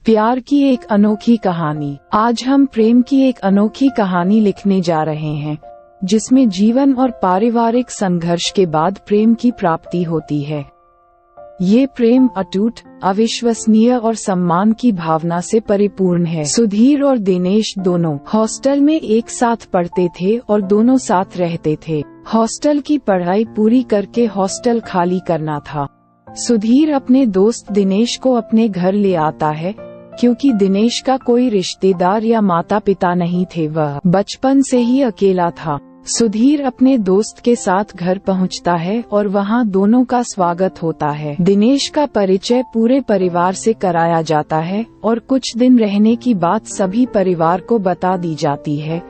प्यार की एक अनोखी कहानी। आज हम प्रेम की एक अनोखी कहानी लिखने जा रहे हैं, जिसमें जीवन और पारिवारिक संघर्ष के बाद प्रेम की प्राप्ति होती है। ये प्रेम अटूट, अविश्वसनीय और सम्मान की भावना से परिपूर्ण है। सुधीर और दिनेश दोनों हॉस्टल में एक साथ पढ़ते थे और दोनों साथ रहते थे। हॉस्टल की पढ़ाई पूरी करके हॉस्टल खाली करना था। सुधीर अपने दोस्त दिनेश को अपने घर ले आता है, क्योंकि दिनेश का कोई रिश्तेदार या माता पिता नहीं थे। वह बचपन से ही अकेला था। सुधीर अपने दोस्त के साथ घर पहुंचता है और वहां दोनों का स्वागत होता है। दिनेश का परिचय पूरे परिवार से कराया जाता है और कुछ दिन रहने की बात सभी परिवार को बता दी जाती है।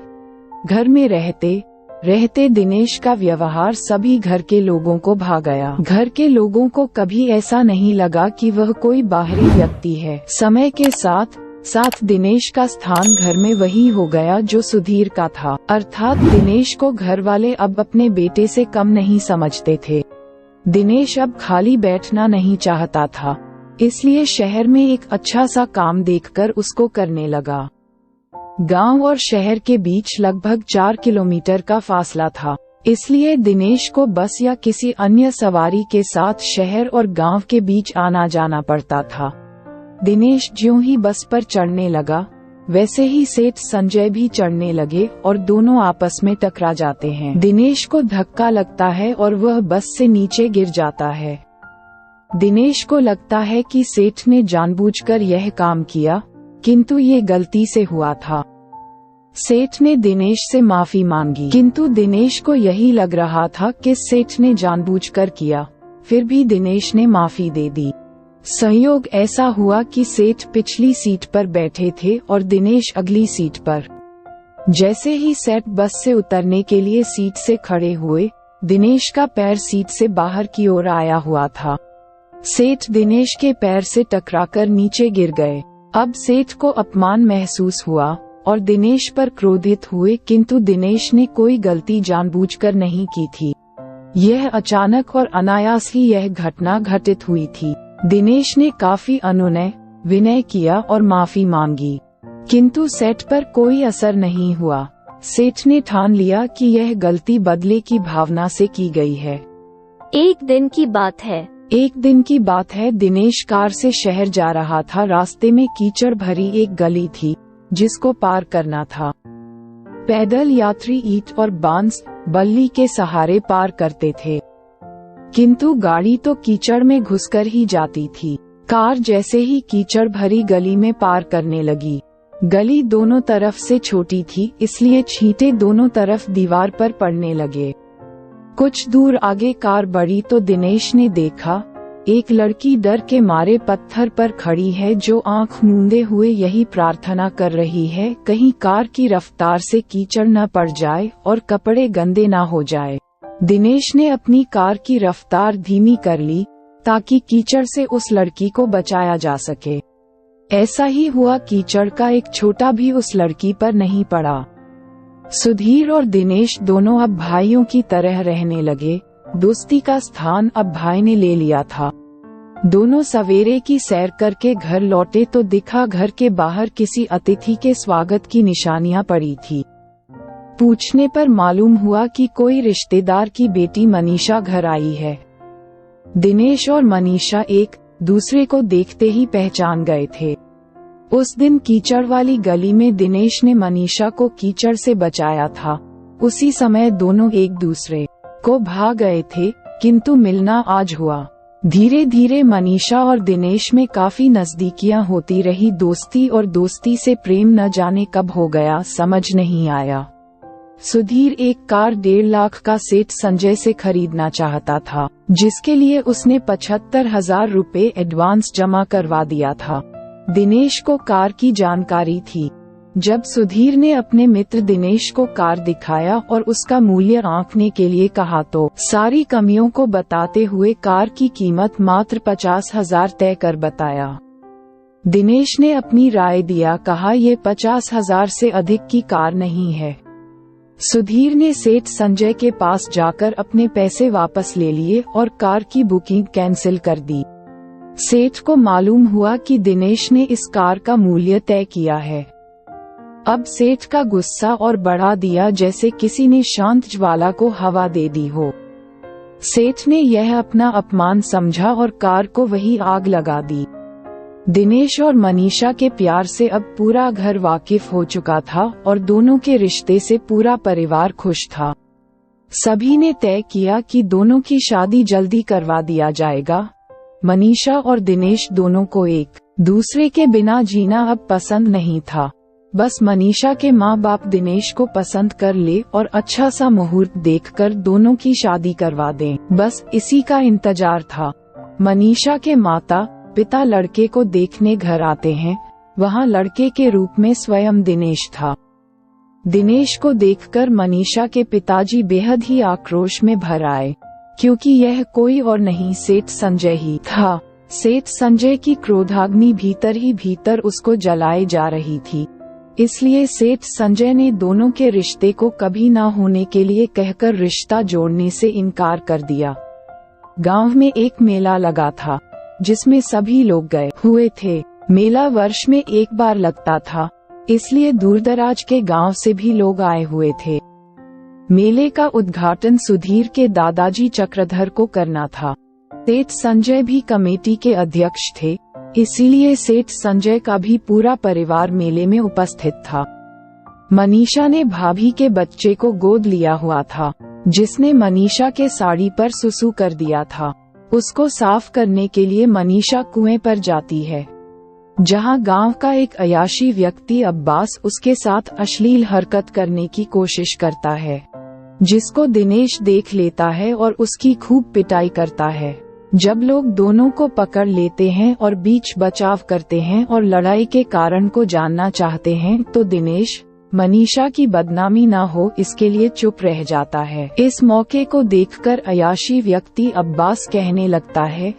घर में रहते दिनेश का व्यवहार सभी घर के लोगों को भा गया। घर के लोगों को कभी ऐसा नहीं लगा कि वह कोई बाहरी व्यक्ति है। समय के साथ दिनेश का स्थान घर में वही हो गया जो सुधीर का था, अर्थात दिनेश को घर वाले अब अपने बेटे से कम नहीं समझते थे। दिनेश अब खाली बैठना नहीं चाहता था, इसलिए शहर में एक अच्छा सा काम देखकर उसको करने लगा। गांव और शहर के बीच लगभग 4 किलोमीटर का फासला था, इसलिए दिनेश को बस या किसी अन्य सवारी के साथ शहर और गांव के बीच आना जाना पड़ता था। दिनेश ज्यों ही बस पर चढ़ने लगा, वैसे ही सेठ संजय भी चढ़ने लगे और दोनों आपस में टकरा जाते हैं। दिनेश को धक्का लगता है और वह बस से नीचे गिर जाता है। दिनेश को लगता है कि सेठ ने जानबूझकर यह काम किया, किंतु ये गलती से हुआ था। सेठ ने दिनेश से माफी मांगी, किंतु दिनेश को यही लग रहा था कि सेठ ने जानबूझकर किया। फिर भी दिनेश ने माफी दे दी। संयोग ऐसा हुआ कि सेठ पिछली सीट पर बैठे थे और दिनेश अगली सीट पर। जैसे ही सेठ बस से उतरने के लिए सीट से खड़े हुए, दिनेश का पैर सीट से बाहर की ओर आया हुआ था। सेठ दिनेश के पैर से टकराकर नीचे गिर गए। अब सेठ को अपमान महसूस हुआ और दिनेश पर क्रोधित हुए, किंतु दिनेश ने कोई गलती जानबूझकर नहीं की थी। यह अचानक और अनायास ही यह घटना घटित हुई थी। दिनेश ने काफी अनुनय विनय किया और माफी मांगी, किंतु सेठ पर कोई असर नहीं हुआ। सेठ ने ठान लिया कि यह गलती बदले की भावना से की गई है। एक दिन की बात है, दिनेश कार से शहर जा रहा था। रास्ते में कीचड़ भरी एक गली थी, जिसको पार करना था। पैदल यात्री ईंट और बांस बल्ली के सहारे पार करते थे, किंतु गाड़ी तो कीचड़ में घुसकर ही जाती थी। कार जैसे ही कीचड़ भरी गली में पार करने लगी, गली दोनों तरफ से छोटी थी, इसलिए छींटे दोनों तरफ दीवार पर पड़ने लगे। कुछ दूर आगे कार बढ़ी तो दिनेश ने देखा, एक लड़की डर के मारे पत्थर पर खड़ी है, जो आंख मूंदे हुए यही प्रार्थना कर रही है, कहीं कार की रफ्तार से कीचड़ न पड़ जाए और कपड़े गंदे न हो जाए। दिनेश ने अपनी कार की रफ्तार धीमी कर ली, ताकि कीचड़ से उस लड़की को बचाया जा सके। ऐसा ही हुआ, कीचड़ का एक छोटा भी उस लड़की पर नहीं पड़ा। सुधीर और दिनेश दोनों अब भाइयों की तरह रहने लगे। दोस्ती का स्थान अब भाई ने ले लिया था। दोनों सवेरे की सैर करके घर लौटे तो दिखा, घर के बाहर किसी अतिथि के स्वागत की निशानियां पड़ी थी। पूछने पर मालूम हुआ कि कोई रिश्तेदार की बेटी मनीषा घर आई है। दिनेश और मनीषा एक दूसरे को देखते ही पहचान गए थे। उस दिन कीचड़ वाली गली में दिनेश ने मनीषा को कीचड़ से बचाया था। उसी समय दोनों एक दूसरे को भा गए थे, किंतु मिलना आज हुआ। धीरे धीरे मनीषा और दिनेश में काफी नजदीकियां होती रही। दोस्ती और दोस्ती से प्रेम न जाने कब हो गया, समझ नहीं आया। सुधीर एक कार 1.5 लाख का सेठ संजय से खरीदना चाहता था, जिसके लिए उसने 75,000 रुपए एडवांस जमा करवा दिया था। दिनेश को कार की जानकारी थी। जब सुधीर ने अपने मित्र दिनेश को कार दिखाया और उसका मूल्य आंकने के लिए कहा, तो सारी कमियों को बताते हुए कार की कीमत मात्र 50,000 तय कर बताया। दिनेश ने अपनी राय दिया, कहा ये 50,000 से अधिक की कार नहीं है। सुधीर ने सेठ संजय के पास जाकर अपने पैसे वापस ले लिए और कार की बुकिंग कैंसिल कर दी। सेठ को मालूम हुआ कि दिनेश ने इस कार का मूल्य तय किया है। अब सेठ का गुस्सा और बढ़ा दिया, जैसे किसी ने शांत ज्वाला को हवा दे दी हो। सेठ ने यह अपना अपमान समझा और कार को वही आग लगा दी। दिनेश और मनीषा के प्यार से अब पूरा घर वाकिफ हो चुका था और दोनों के रिश्ते से पूरा परिवार खुश था। सभी ने तय किया कि दोनों की शादी जल्दी करवा दिया जाएगा। मनीषा और दिनेश दोनों को एक दूसरे के बिना जीना अब पसंद नहीं था। बस मनीषा के माँ बाप दिनेश को पसंद कर ले और अच्छा सा मुहूर्त देखकर दोनों की शादी करवा दें, बस इसी का इंतजार था। मनीषा के माता पिता लड़के को देखने घर आते हैं। वहाँ लड़के के रूप में स्वयं दिनेश था। दिनेश को देखकर मनीषा के पिताजी बेहद ही आक्रोश में भर आए, क्योंकि यह कोई और नहीं सेठ संजय ही था। सेठ संजय की क्रोधाग्नि भीतर ही भीतर उसको जलाए जा रही थी। इसलिए सेठ संजय ने दोनों के रिश्ते को कभी ना होने के लिए कहकर रिश्ता जोड़ने से इनकार कर दिया। गांव में एक मेला लगा था जिसमें सभी लोग गए हुए थे। मेला वर्ष में एक बार लगता था, इसलिए दूरदराज के गांव से भी लोग आए हुए थे। मेले का उद्घाटन सुधीर के दादाजी चक्रधर को करना था। सेठ संजय भी कमेटी के अध्यक्ष थे, इसीलिए सेठ संजय का भी पूरा परिवार मेले में उपस्थित था। मनीषा ने भाभी के बच्चे को गोद लिया हुआ था, जिसने मनीषा के साड़ी पर सुसु कर दिया था। उसको साफ करने के लिए मनीषा कुएं पर जाती है, जहां गांव का एक अयाशी व्यक्ति अब्बास उसके साथ अश्लील हरकत करने की कोशिश करता है, जिसको दिनेश देख लेता है और उसकी खूब पिटाई करता है। जब लोग दोनों को पकड़ लेते हैं और बीच बचाव करते हैं और लड़ाई के कारण को जानना चाहते हैं, तो दिनेश मनीषा की बदनामी ना हो इसके लिए चुप रह जाता है। इस मौके को देखकर अयाशी व्यक्ति अब्बास कहने लगता है,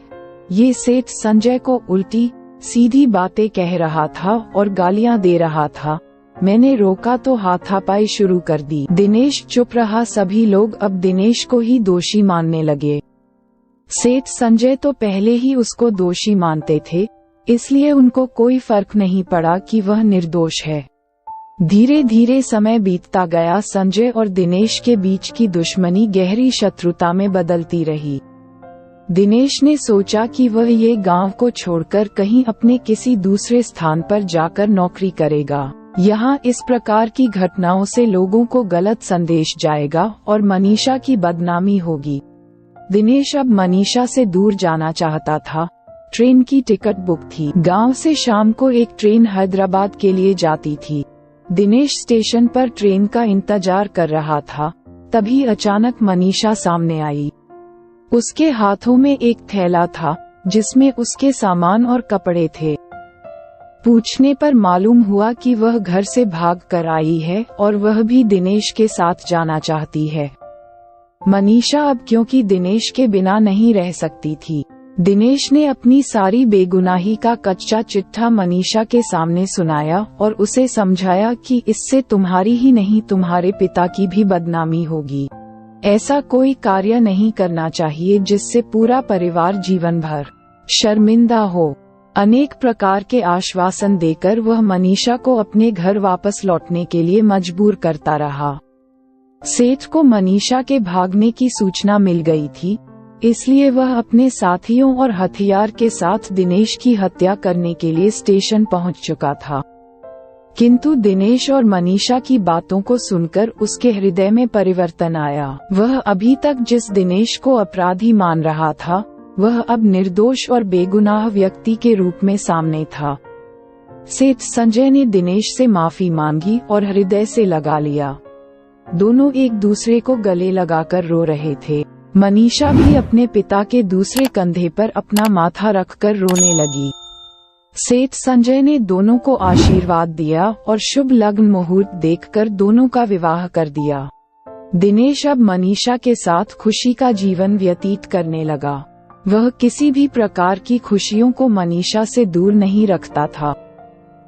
ये सेठ संजय को उल्टी सीधी बातें कह रहा था और गालियां दे रहा था। मैंने रोका तो हाथापाई शुरू कर दी। दिनेश चुप रहा। सभी लोग अब दिनेश को ही दोषी मानने लगे। सेठ संजय तो पहले ही उसको दोषी मानते थे, इसलिए उनको कोई फर्क नहीं पड़ा कि वह निर्दोष है। धीरे धीरे समय बीतता गया। संजय और दिनेश के बीच की दुश्मनी गहरी शत्रुता में बदलती रही। दिनेश ने सोचा कि वह ये गांव को छोड़कर कहीं अपने किसी दूसरे स्थान पर जाकर नौकरी करेगा। यहाँ इस प्रकार की घटनाओं से लोगों को गलत संदेश जाएगा और मनीषा की बदनामी होगी। दिनेश अब मनीषा से दूर जाना चाहता था। ट्रेन की टिकट बुक थी। गांव से शाम को एक ट्रेन हैदराबाद के लिए जाती थी। दिनेश स्टेशन पर ट्रेन का इंतजार कर रहा था। तभी अचानक मनीषा सामने आई। उसके हाथों में एक थैला था, जिसमें उसके सामान और कपड़े थे। पूछने पर मालूम हुआ कि वह घर से भाग कर आई है और वह भी दिनेश के साथ जाना चाहती है। मनीषा अब क्योंकि दिनेश के बिना नहीं रह सकती थी। दिनेश ने अपनी सारी बेगुनाही का कच्चा चिट्ठा मनीषा के सामने सुनाया और उसे समझाया कि इससे तुम्हारी ही नहीं तुम्हारे पिता की भी बदनामी होगी। ऐसा कोई कार्य नहीं करना चाहिए जिससे पूरा परिवार जीवन भर शर्मिंदा हो। अनेक प्रकार के आश्वासन देकर वह मनीषा को अपने घर वापस लौटने के लिए मजबूर करता रहा। सेठ को मनीषा के भागने की सूचना मिल गई थी, इसलिए वह अपने साथियों और हथियार के साथ दिनेश की हत्या करने के लिए स्टेशन पहुंच चुका था। किंतु दिनेश और मनीषा की बातों को सुनकर उसके हृदय में परिवर्तन आया। वह अभी तक जिस दिनेश को अपराधी मान रहा था, वह अब निर्दोष और बेगुनाह व्यक्ति के रूप में सामने था। सेठ संजय ने दिनेश से माफी मांगी और हृदय से लगा लिया। दोनों एक दूसरे को गले लगाकर रो रहे थे। मनीषा भी अपने पिता के दूसरे कंधे पर अपना माथा रखकर रोने लगी। सेठ संजय ने दोनों को आशीर्वाद दिया और शुभ लग्न मुहूर्त देखकर दोनों का विवाह कर दिया। दिनेश अब मनीषा के साथ खुशी का जीवन व्यतीत करने लगा। वह किसी भी प्रकार की खुशियों को मनीषा से दूर नहीं रखता था।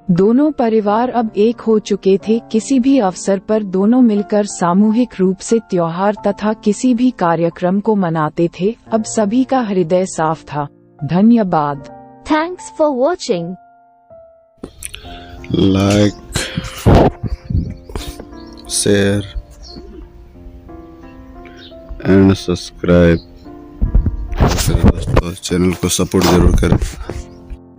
दोनों परिवार अब एक हो चुके थे। किसी भी अवसर पर दोनों मिलकर सामूहिक रूप से त्योहार तथा किसी भी कार्यक्रम को मनाते थे। अब सभी का हृदय साफ था। धन्यवाद। Thanks for watching. Like, share and subscribe. दोस्तों चैनल को सपोर्ट जरूर करें।